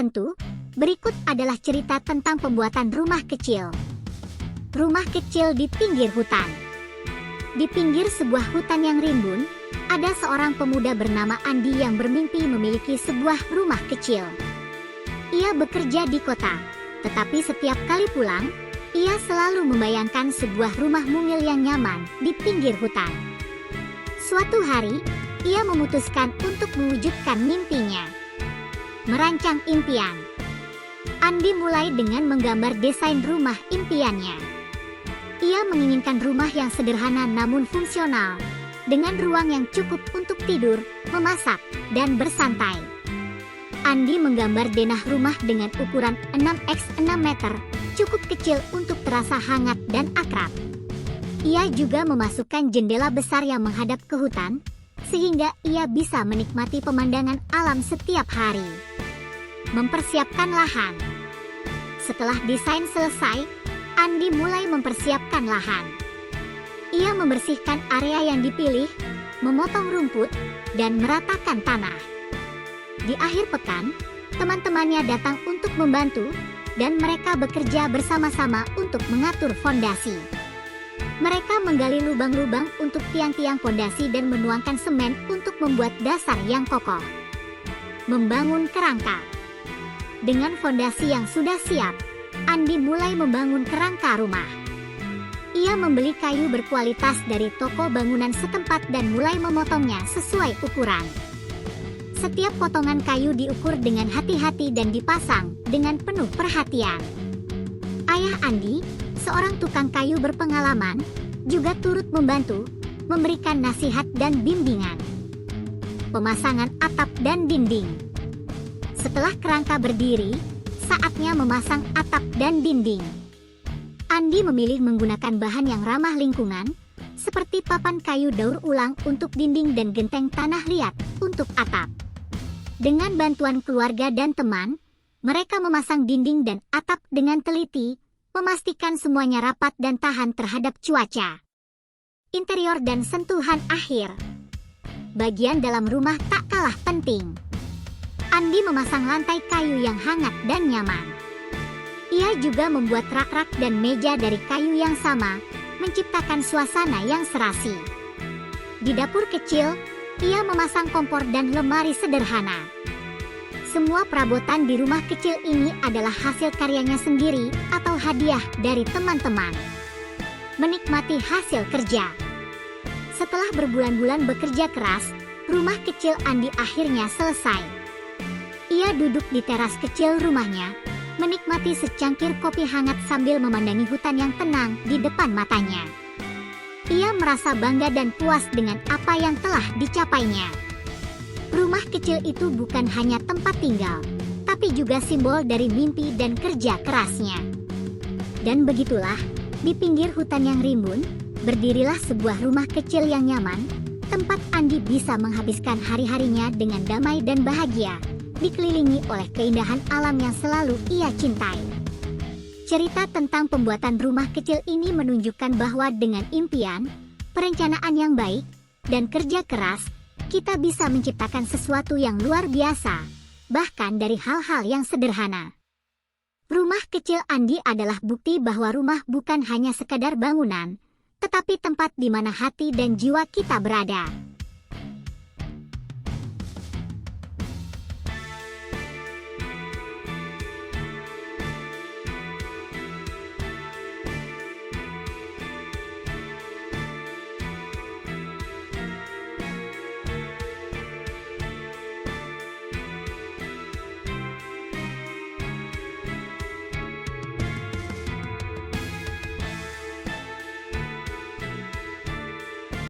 tertentu, berikut adalah cerita tentang pembuatan rumah kecil. Rumah kecil di pinggir hutan. Di pinggir sebuah hutan yang rimbun, ada seorang pemuda bernama Andi yang bermimpi memiliki sebuah rumah kecil. Ia bekerja di kota, tetapi setiap kali pulang, ia selalu membayangkan sebuah rumah mungil yang nyaman di pinggir hutan. Suatu hari, ia memutuskan untuk mewujudkan mimpinya. Merancang impian. Andi mulai dengan menggambar desain rumah impiannya. Ia menginginkan rumah yang sederhana namun fungsional, dengan ruang yang cukup untuk tidur, memasak, dan bersantai. Andi menggambar denah rumah dengan ukuran 6x6 meter, cukup kecil untuk terasa hangat dan akrab. Ia juga memasukkan jendela besar yang menghadap ke hutan, sehingga ia bisa menikmati pemandangan alam setiap hari. Mempersiapkan lahan. Setelah desain selesai, Andi mulai mempersiapkan lahan. Ia membersihkan area yang dipilih, memotong rumput, dan meratakan tanah. Di akhir pekan, teman-temannya datang untuk membantu, dan mereka bekerja bersama-sama untuk mengatur fondasi. Mereka menggali lubang-lubang untuk tiang-tiang fondasi dan menuangkan semen untuk membuat dasar yang kokoh. Membangun kerangka. Dengan fondasi yang sudah siap, Andi mulai membangun kerangka rumah. Ia membeli kayu berkualitas dari toko bangunan setempat dan mulai memotongnya sesuai ukuran. Setiap potongan kayu diukur dengan hati-hati dan dipasang dengan penuh perhatian. Ayah Andi, seorang tukang kayu berpengalaman, juga turut membantu, memberikan nasihat dan bimbingan. Pemasangan atap dan dinding. Setelah kerangka berdiri, saatnya memasang atap dan dinding. Andi memilih menggunakan bahan yang ramah lingkungan, seperti papan kayu daur ulang untuk dinding dan genteng tanah liat untuk atap. Dengan bantuan keluarga dan teman, mereka memasang dinding dan atap dengan teliti, memastikan semuanya rapat dan tahan terhadap cuaca. Interior dan sentuhan akhir. Bagian dalam rumah tak kalah penting. Andi memasang lantai kayu yang hangat dan nyaman. Ia juga membuat rak-rak dan meja dari kayu yang sama, menciptakan suasana yang serasi. Di dapur kecil, ia memasang kompor dan lemari sederhana. Semua perabotan di rumah kecil ini adalah hasil karyanya sendiri atau hadiah dari teman-teman. Menikmati hasil kerja. Setelah berbulan-bulan bekerja keras, rumah kecil Andi akhirnya selesai. Ia duduk di teras kecil rumahnya, menikmati secangkir kopi hangat sambil memandangi hutan yang tenang di depan matanya. Ia merasa bangga dan puas dengan apa yang telah dicapainya. Rumah kecil itu bukan hanya tempat tinggal, tapi juga simbol dari mimpi dan kerja kerasnya. Dan begitulah, di pinggir hutan yang rimbun, berdirilah sebuah rumah kecil yang nyaman, tempat Andi bisa menghabiskan hari-harinya dengan damai dan bahagia, dikelilingi oleh keindahan alam yang selalu ia cintai. Cerita tentang pembuatan rumah kecil ini menunjukkan bahwa dengan impian, perencanaan yang baik, dan kerja keras, kita bisa menciptakan sesuatu yang luar biasa, bahkan dari hal-hal yang sederhana. Rumah kecil Andi adalah bukti bahwa rumah bukan hanya sekadar bangunan, tetapi tempat di mana hati dan jiwa kita berada.